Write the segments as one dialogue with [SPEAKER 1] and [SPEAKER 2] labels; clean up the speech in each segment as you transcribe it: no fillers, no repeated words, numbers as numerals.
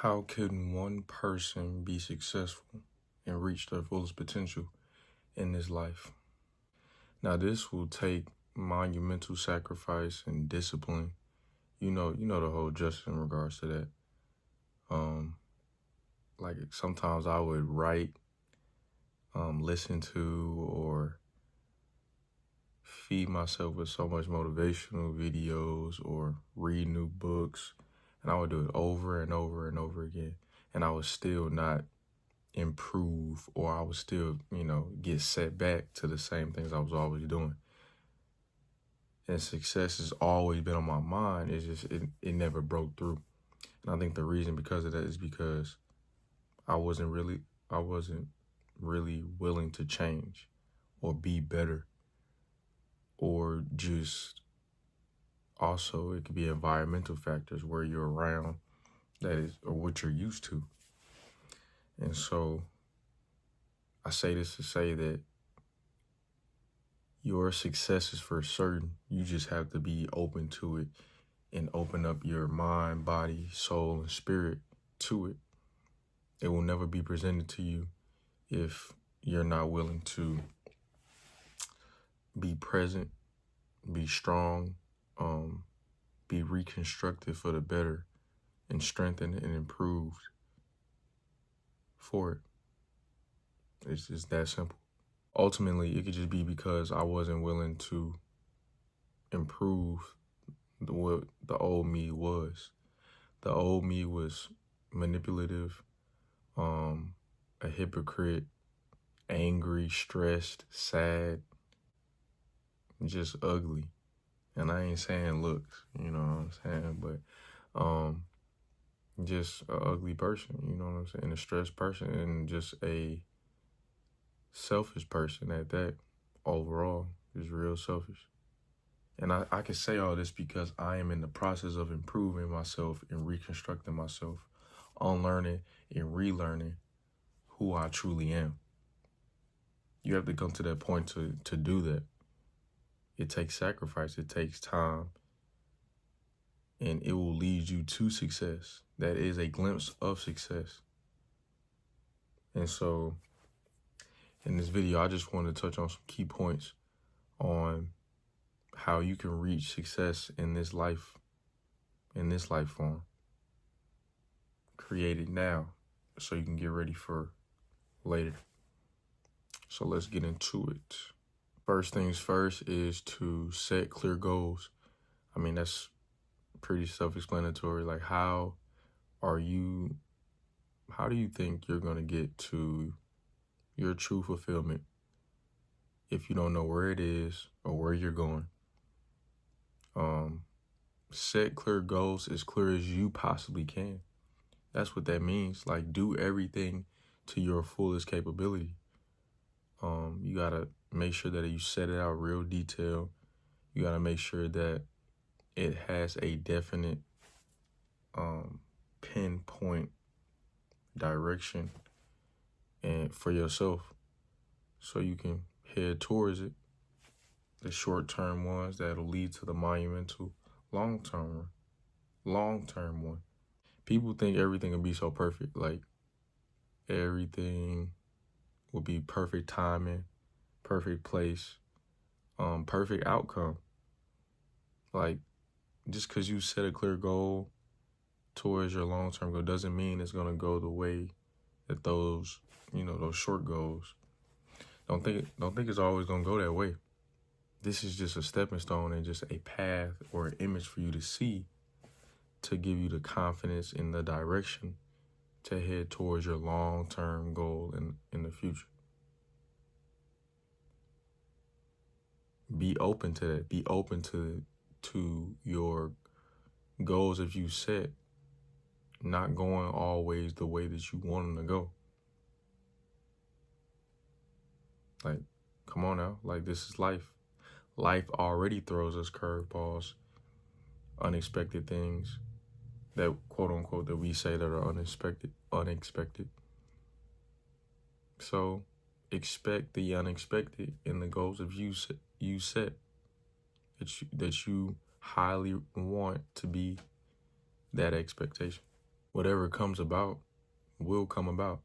[SPEAKER 1] How can one person be successful and reach their fullest potential in this life? Now, this will take monumental sacrifice and discipline. You know the whole just in regards to that. Like sometimes I would write, listen to, or feed myself with so much motivational videos or read new books, and I would do it over and over and over again, and I would still not improve, or I would still, get set back to the same things I was always doing. And success has always been on my mind. It's just, it never broke through. And I think the reason because of that is because I wasn't really willing to change or be better, or just also it could be environmental factors where you're around that is, or what you're used to. And so I say this to say that your success is for certain. You just have to be open to it and open up your mind, body, soul, and spirit to it. It will never be presented to you if you're not willing to be present, be strong, be reconstructed for the better, and strengthened and improved for it. It's just that simple. Ultimately, it could just be because I wasn't willing to improve what the old me was. The old me was manipulative, a hypocrite, angry, stressed, sad, just ugly. And I ain't saying looks, you know what I'm saying? But just an ugly person, you know what I'm saying? A stressed person, and just a selfish person at that. Overall, just real selfish. And I can say all this because I am in the process of improving myself and reconstructing myself, unlearning and relearning who I truly am. You have to come to that point to do that. It takes sacrifice, it takes time, and it will lead you to success. That is a glimpse of success. And so in this video, I just want to touch on some key points on how you can reach success in this life form. Create it now so you can get ready for later. So let's get into it. First things first is to set clear goals. I mean, that's pretty self-explanatory. Like, how do you think you're going to get to your true fulfillment if you don't know where it is or where you're going? Set clear goals as clear as you possibly can. That's what that means. Like, do everything to your fullest capability. You gotta make sure that you set it out real detail. You gotta make sure that it has a definite pinpoint direction and for yourself, so you can head towards it. The short-term ones that'll lead to the monumental long-term one. People think everything will be so perfect, like everything will be perfect timing, perfect place, perfect outcome. Like, just because you set a clear goal towards your long-term goal doesn't mean it's going to go the way that those short goals. Don't think it's always going to go that way. This is just a stepping stone and just a path or an image for you to see, to give you the confidence in the direction to head towards your long-term goal in the future. Be open to that. Be open to your goals if you set, not going always the way that you want them to go. Like, come on now. Like, this is life. Life already throws us curveballs, unexpected things that, quote unquote, that we say that are unexpected. So expect the unexpected in the goals of you set that you highly want to be that expectation. whatever comes about will come about.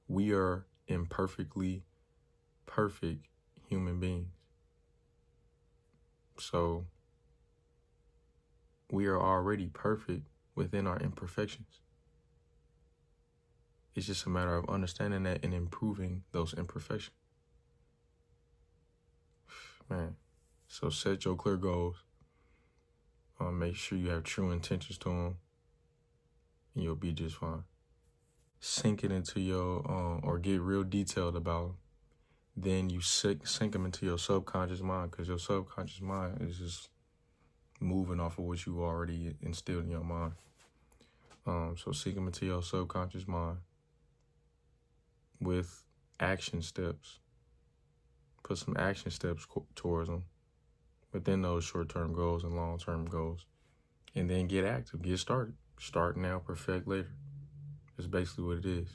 [SPEAKER 1] We are imperfectly perfect human beings. So we are already perfect within our imperfections. It's just a matter of understanding that and improving those imperfections. Man, so set your clear goals. Make sure you have true intentions to them, and you'll be just fine. Sink it into your, or get real detailed about them. Then you sink them into your subconscious mind, because your subconscious mind is just moving off of what you already instilled in your mind. So sink them into your subconscious mind with action steps. Put some action steps towards them within those short-term goals and long-term goals. And then get active, get started. Start now, perfect later. That's basically what it is.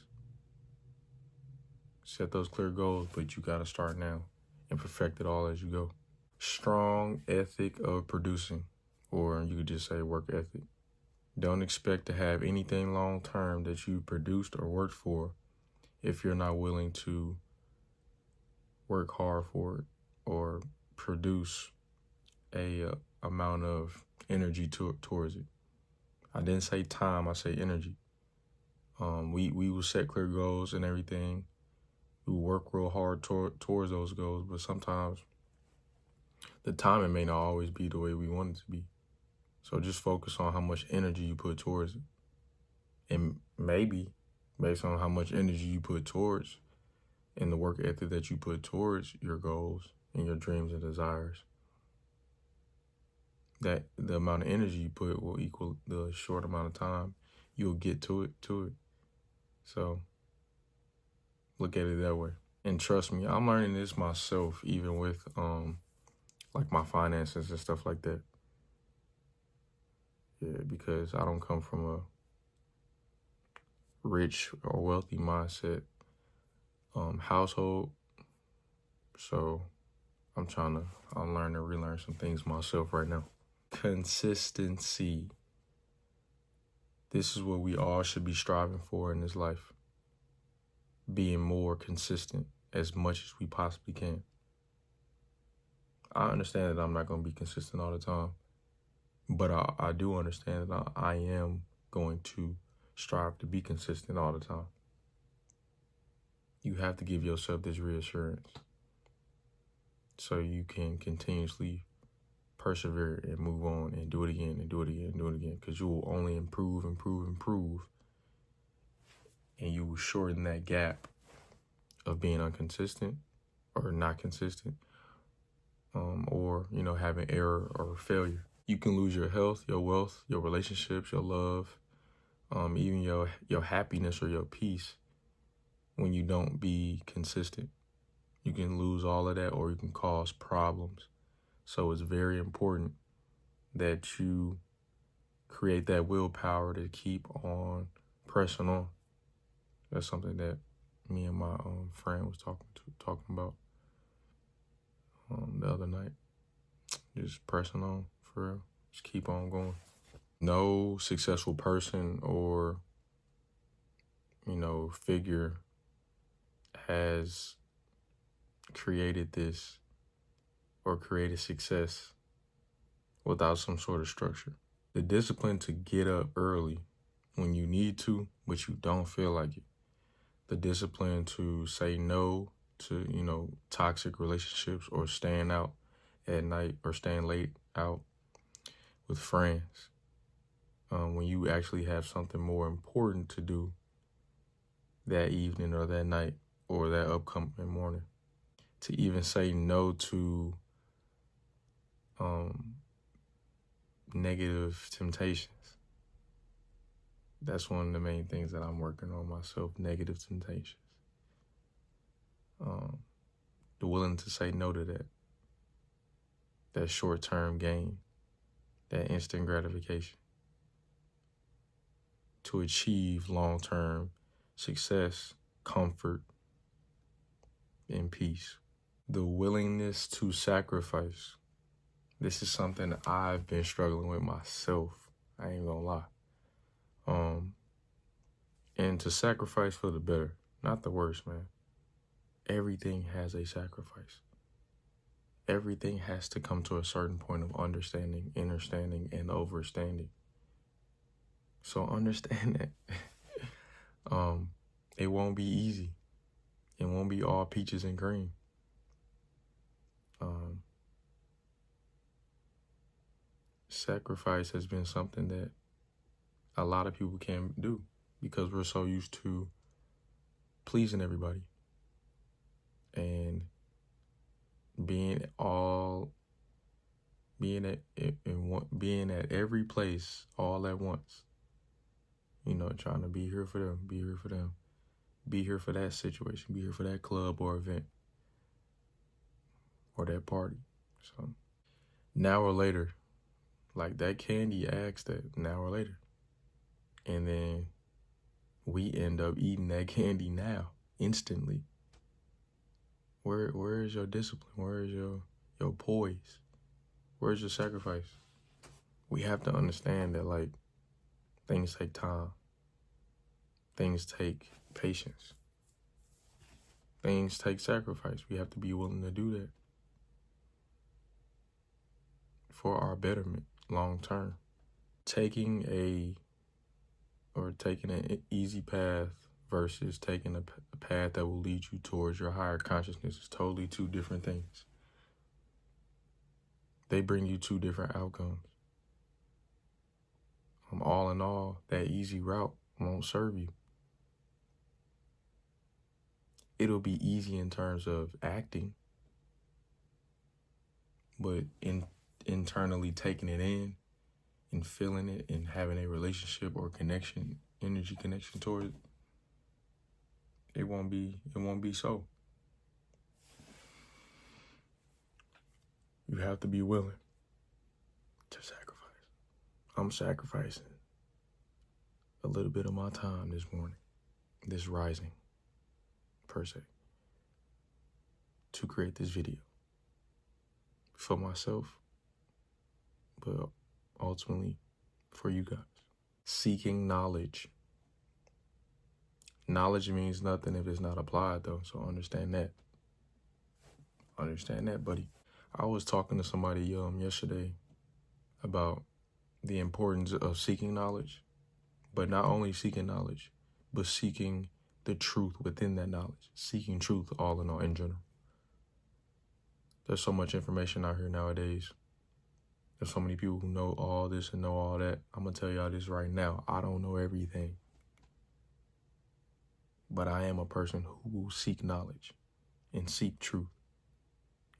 [SPEAKER 1] Set those clear goals, but you gotta start now and perfect it all as you go. Strong ethic of producing, or you could just say work ethic. Don't expect to have anything long-term that you produced or worked for if you're not willing to work hard for it or produce a amount of energy towards it. I didn't say time, I say energy. We will set clear goals and everything. We will work real hard towards those goals, but sometimes the timing may not always be the way we want it to be. So just focus on how much energy you put towards it. And maybe based on how much energy you put towards and the work ethic that you put towards your goals and your dreams and desires, that the amount of energy you put will equal the short amount of time you'll get to it. So look at it that way. And trust me, I'm learning this myself, even with like my finances and stuff like that. Yeah, because I don't come from a rich or wealthy mindset household. So I'm trying to unlearn and relearn some things myself right now. Consistency. This is what we all should be striving for in this life. Being more consistent as much as we possibly can. I understand that I'm not going to be consistent all the time, but I do understand that I am going to strive to be consistent all the time. You have to give yourself this reassurance so you can continuously persevere and move on and do it again and do it again and do it again, because you will only improve, and you will shorten that gap of being inconsistent or not consistent, or, having error or failure. You can lose your health, your wealth, your relationships, your love, even your happiness or your peace when you don't be consistent. You can lose all of that, or you can cause problems. So it's very important that you create that willpower to keep on pressing on. That's something that me and my friend was talking about the other night. Just pressing on, for real. Just keep on going. No successful person or, figure has created this or created success without some sort of structure. The discipline to get up early when you need to, but you don't feel like it. The discipline to say no to, toxic relationships, or staying out at night or staying late out with friends. When you actually have something more important to do that evening or that night or that upcoming morning. To even say no to negative temptations. That's one of the main things that I'm working on myself, negative temptations. The willing to say no to that short-term gain, that instant gratification, to achieve long-term success, comfort, and peace. The willingness to sacrifice. This is something I've been struggling with myself. I ain't gonna lie. And to sacrifice for the better, not the worse, man. Everything has a sacrifice. Everything has to come to a certain point of understanding, understanding, and overstanding. So understand that. It won't be easy. It won't be all peaches and cream. Sacrifice has been something that a lot of people can't do because we're so used to pleasing everybody and being at every place all at once. Trying to be here for them, be here for them, be here for that situation, be here for that club or event or that party. So now or later, like that candy asks that now or later. And then we end up eating that candy now, instantly. Where is your discipline? Where is your poise? Where's your sacrifice? We have to understand that, like, things take time. Things take patience. Things take sacrifice. We have to be willing to do that for our betterment long term. Taking an easy path versus taking a path that will lead you towards your higher consciousness is totally two different things. They bring you two different outcomes. All in all, that easy route won't serve you. It'll be easy in terms of acting, but internally taking it in and feeling it and having a relationship or connection, energy connection towards it, it won't be so. You have to be willing to sacrifice. I'm sacrificing a little bit of my time this morning, this rising, per se, to create this video for myself, but ultimately for you guys. Seeking knowledge. Knowledge means nothing if it's not applied, though, so understand that. Understand that, buddy. I was talking to somebody yesterday about the importance of seeking knowledge, but not only seeking knowledge, but seeking the truth within that knowledge, seeking truth all in all, in general. There's so much information out here nowadays. There's so many people who know all this and know all that. I'm going to tell y'all this right now. I don't know everything. But I am a person who will seek knowledge and seek truth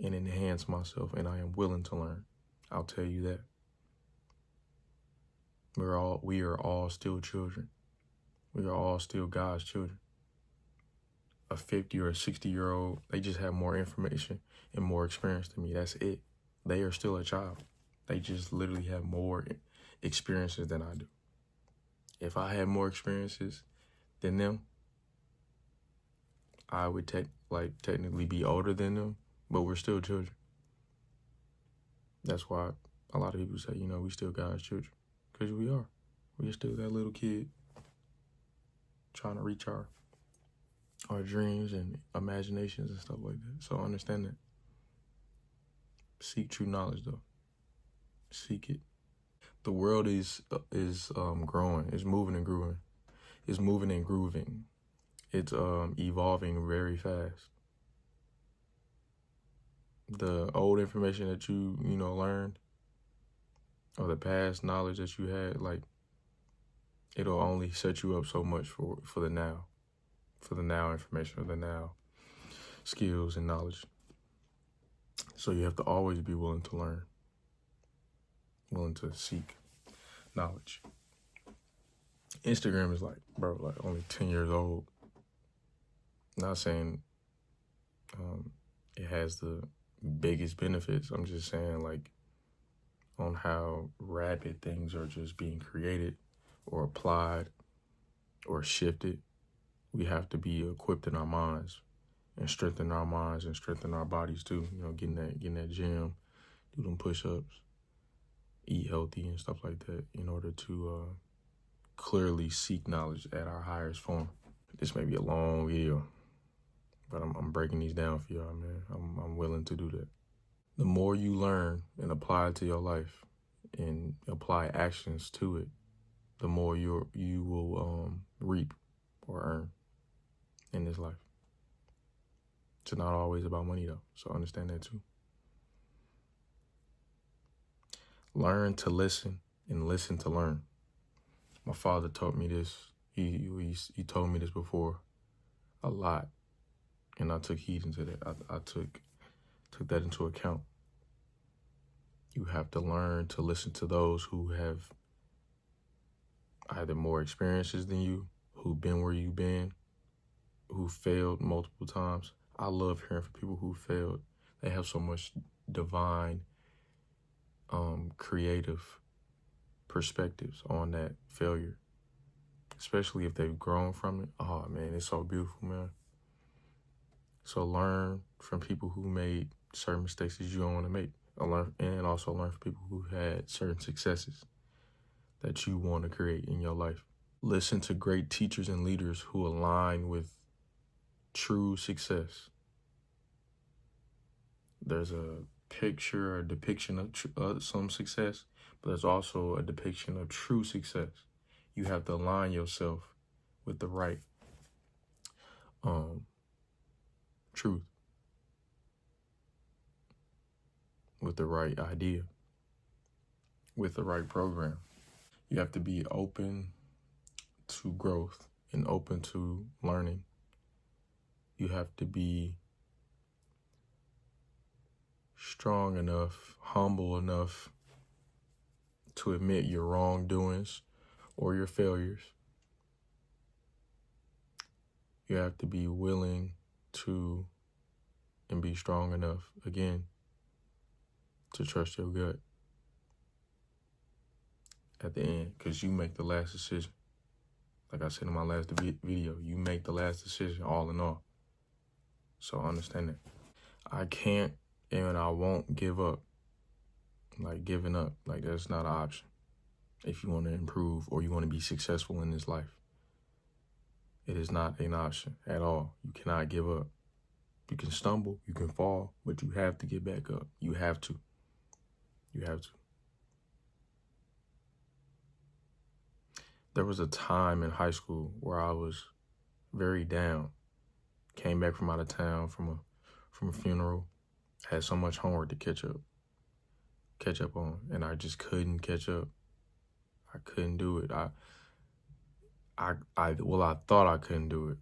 [SPEAKER 1] and enhance myself, and I am willing to learn. I'll tell you that. We are all still children. We are all still God's children. A 50 or a 60-year-old, they just have more information and more experience than me. That's it. They are still a child. They just literally have more experiences than I do. If I had more experiences than them, I would technically be older than them, but we're still children. That's why a lot of people say, we still God's children. Because we are. We're still that little kid trying to reach our dreams and imaginations and stuff like that. So understand that. Seek true knowledge, though. Seek it. The world is growing. It's moving and grooving. It's moving and grooving. It's evolving very fast. The old information that you learned, or the past knowledge that you had, it'll only set you up so much for the now. For the now information, or the now skills and knowledge. So you have to always be willing to learn, willing to seek knowledge. Instagram is only 10 years old. Not saying it has the biggest benefits. I'm just saying on how rapid things are just being created or applied or shifted. We have to be equipped in our minds and strengthen our minds and strengthen our bodies too. Getting that gym, do them push-ups, eat healthy and stuff like that in order to clearly seek knowledge at our highest form. This may be a long video, but I'm breaking these down for y'all, man. I'm willing to do that. The more you learn and apply it to your life and apply actions to it, the more you will reap or earn in this life. It's not always about money, though, so understand that too. Learn to listen and listen to learn. My father taught me this. He told me this before a lot, and I took heed into that. I took that into account. You have to learn to listen to those who have either more experiences than you, who've been where you've been, who failed multiple times. I love hearing from people who failed. They have so much divine, creative perspectives on that failure, especially if they've grown from it. Oh man, it's so beautiful, man. So learn from people who made certain mistakes that you don't want to make. And also learn from people who had certain successes that you want to create in your life. Listen to great teachers and leaders who align with true success. There's a picture or depiction of some success, but there's also a depiction of true success. You have to align yourself with the right truth, with the right idea, with the right program. You have to be open to growth and open to learning. You have to be strong enough, humble enough to admit your wrongdoings or your failures. You have to be willing to and be strong enough, again, to trust your gut at the end, because you make the last decision. Like I said in my last video, you make the last decision all in all. So understand that. I can't and I won't give up. Like giving up, like that's not an option. If you want to improve or you want to be successful in this life, it is not an option at all. You cannot give up. You can stumble, you can fall, but you have to get back up. You have to. You have to. There was a time in high school where I was very down. Came back from out of town from a funeral. Had so much homework to catch up on, and I just couldn't catch up. I couldn't do it. I thought I couldn't do it,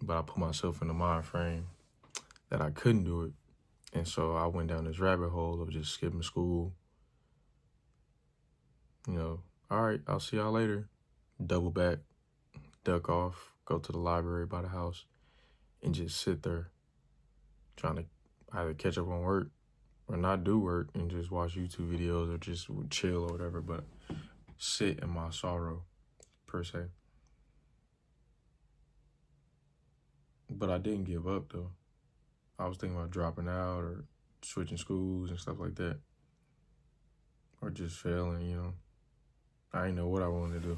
[SPEAKER 1] but I put myself in the mind frame that I couldn't do it, and so I went down this rabbit hole of just skipping school. You know, all right, I'll see y'all later. Double back, duck off, go to the library by the house, and just sit there trying to either catch up on work or not do work and just watch YouTube videos or just chill or whatever, but sit in my sorrow, per se. But I didn't give up, though. I was thinking about dropping out or switching schools and stuff like that. Or just failing, you know. I didn't know what I wanted to do.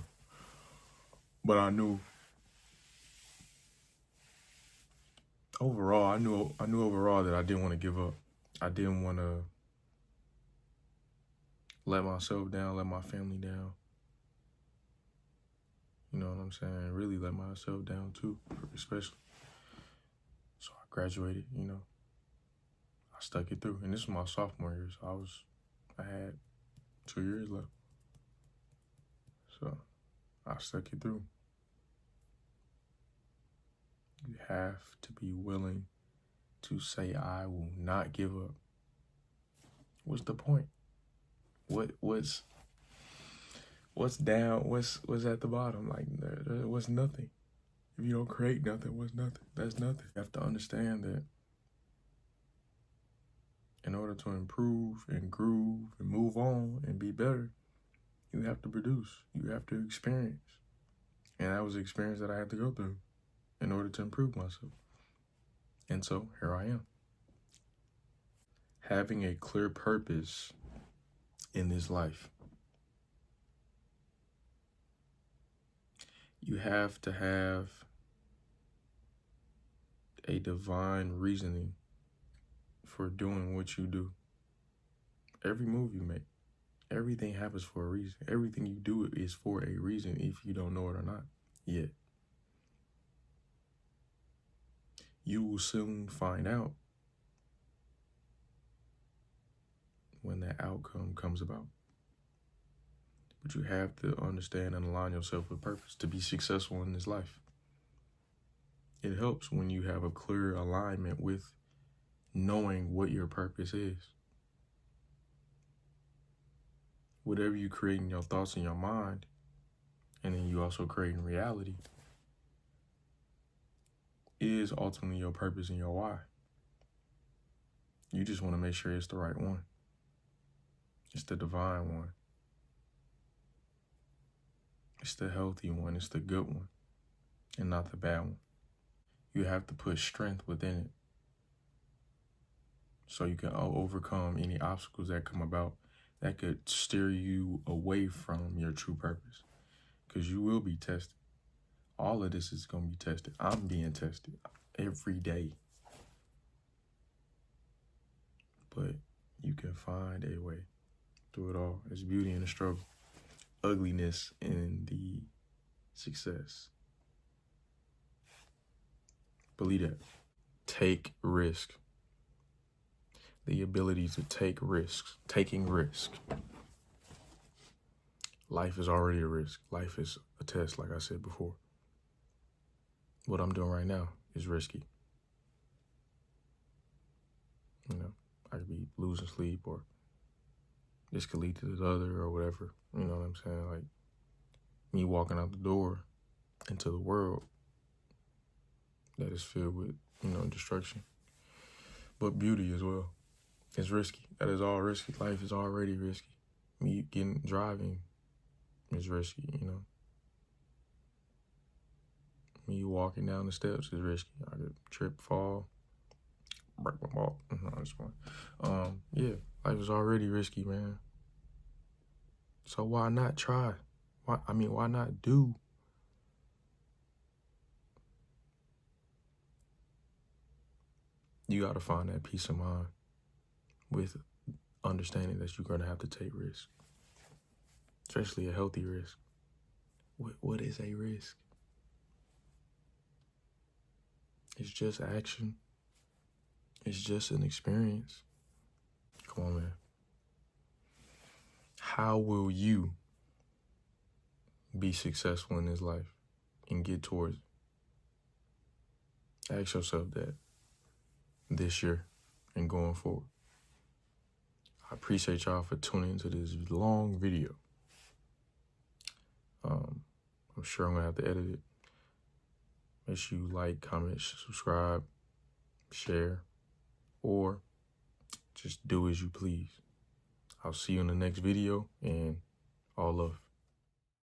[SPEAKER 1] But I knew overall, I knew overall that I didn't want to give up. I didn't want to let myself down, let my family down. You know what I'm saying? Really let myself down too, especially. So I graduated, you know. I stuck it through. And this was my sophomore year, so I had 2 years left. So I stuck it through. You have to be willing to say, I will not give up. What's the point? What's down? What's at the bottom? Like there was nothing. If you don't create nothing, what's nothing? That's nothing. You have to understand that in order to improve and groove and move on and be better, you have to produce. You have to experience. And that was the experience that I had to go through in order to improve myself. And so here I am. Having a clear purpose in this life. You have to have a divine reasoning for doing what you do. Every move you make, everything happens for a reason. Everything you do is for a reason if you don't know it or not yet. You will soon find out when that outcome comes about. But you have to understand and align yourself with purpose to be successful in this life. It helps when you have a clear alignment with knowing what your purpose is. Whatever you create in your thoughts in your mind, and then you also create in reality, is ultimately your purpose and your why. You just want to make sure it's the right one. It's the divine one. It's the healthy one. It's the good one, and not the bad one. You have to put strength within it so you can overcome any obstacles that come about that could steer you away from your true purpose, because you will be tested. All of this is going to be tested. I'm being tested every day. But you can find a way through it all. There's beauty in the struggle, ugliness in the success. Believe that. Take risk. The ability to take risks, taking risk. Life is already a risk. Life is a test, like I said before. What I'm doing right now is risky. You know, I could be losing sleep, or this could lead to the other, or whatever. You know what I'm saying? Like me walking out the door into the world that is filled with, destruction. But beauty as well. It's risky. That is all risky. Life is already risky. Me driving is risky, Me walking down the steps is risky. I could trip, fall, break my ball. No, just one. Yeah, life is already risky, man. So why not try? Why not do? You got to find that peace of mind with understanding that you're going to have to take risks, especially a healthy risk. What is a risk? It's just action. It's just an experience. Come on, man. How will you be successful in this life and get towards it? Ask yourself that this year and going forward. I appreciate y'all for tuning into this long video. I'm sure I'm going to have to edit it. Make sure you like, comment, subscribe, share, or just do as you please. I'll see you in the next video, and all love.